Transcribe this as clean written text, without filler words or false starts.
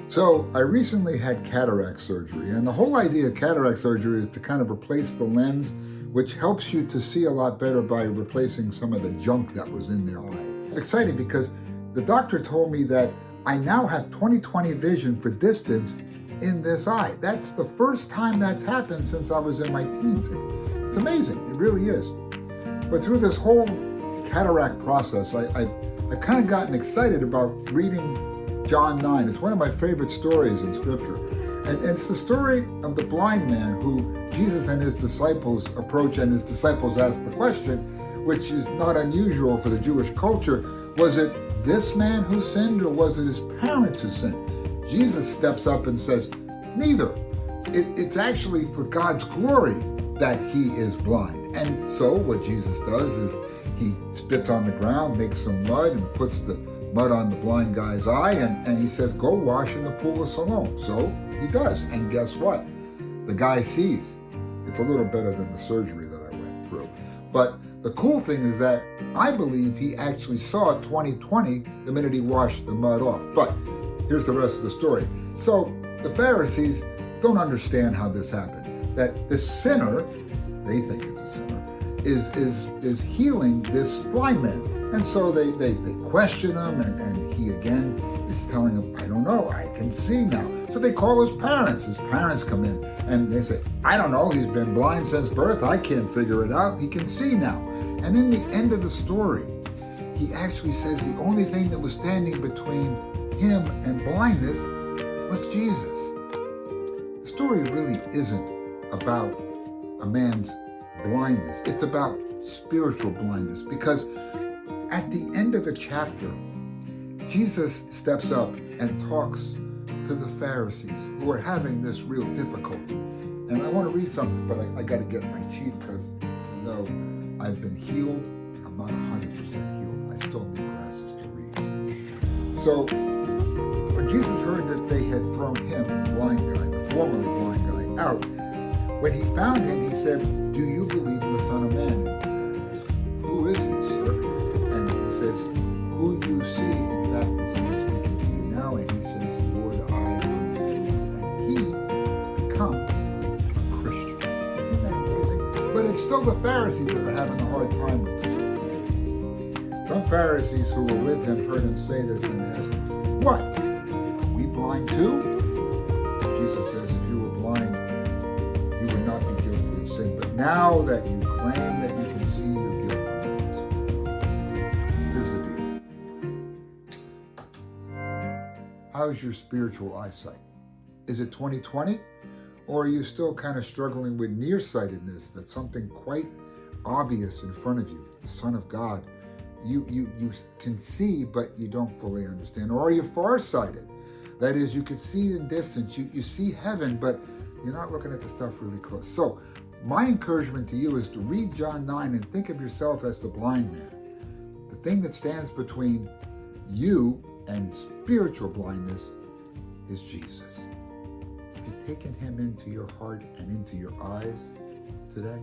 So I recently had cataract surgery, and the whole idea of cataract surgery is to kind of replace the lens, which helps you to see a lot better by replacing some of the junk that was in their eye. It's exciting because the doctor told me that I now have 20/20 vision for distance in this eye. That's the first time that's happened since I was in my teens. It's amazing, it really is. But through this whole cataract process, I've kind of gotten excited about reading John 9. It's one of my favorite stories in Scripture. And it's the story of the blind man who Jesus and his disciples approach, and his disciples ask the question, which is not unusual for the Jewish culture. Was it this man who sinned, or was it his parents who sinned? Jesus steps up and says, neither. It's actually for God's glory that he is blind. And so what Jesus does is he spits on the ground, makes some mud, and puts the mud on the blind guy's eye, and he says, go wash in the pool of Siloam. So he does, and guess what? The guy sees. It's a little better than the surgery that I went through. But the cool thing is that I believe he actually saw 20/20 the minute he washed the mud off. But here's the rest of the story. So the Pharisees don't understand how this happened. That this sinner, they think it's a sinner, is healing this blind man. And so they question him, and he again is telling them, I don't know, I can see now. So they call his parents. His parents come in and they say, I don't know, he's been blind since birth. I can't figure it out. He can see now. And in the end of the story, he actually says the only thing that was standing between him and blindness was Jesus. The story really isn't about a man's blindness. It's about spiritual blindness, because at the end of the chapter, Jesus steps up and talks to the Pharisees who are having this real difficulty. And I want to read something, but I got to get my cheat, because I know I've been healed. I'm not 100% healed. I still need glasses to read. So when Jesus heard that they had thrown him, the blind guy, the formerly blind guy, out, when he found him, he said, do you believe in the Son of Man? And who is he, sir? And he says, who you see, in fact, is I'm speaking to you now. And he says, Lord, I believe. And he becomes a Christian. Isn't that amazing? But it's still the Pharisees that are having a hard time with this. Some Pharisees who were with him heard him say this, and they asked him, what? Are we blind too? Jesus says, if you were blind, you would not be guilty of sin. But now that you claim that you can see, you're guilty. Here's the deal. How's your spiritual eyesight? Is it 20/20? Or are you still kind of struggling with nearsightedness, that's something quite obvious in front of you, the Son of God? You can see, but you don't fully understand. Or are you farsighted? That is, you can see in distance, you see heaven, but you're not looking at the stuff really close. So my encouragement to you is to read John 9 and think of yourself as the blind man. The thing that stands between you and spiritual blindness is Jesus. Have you taken him into your heart and into your eyes today?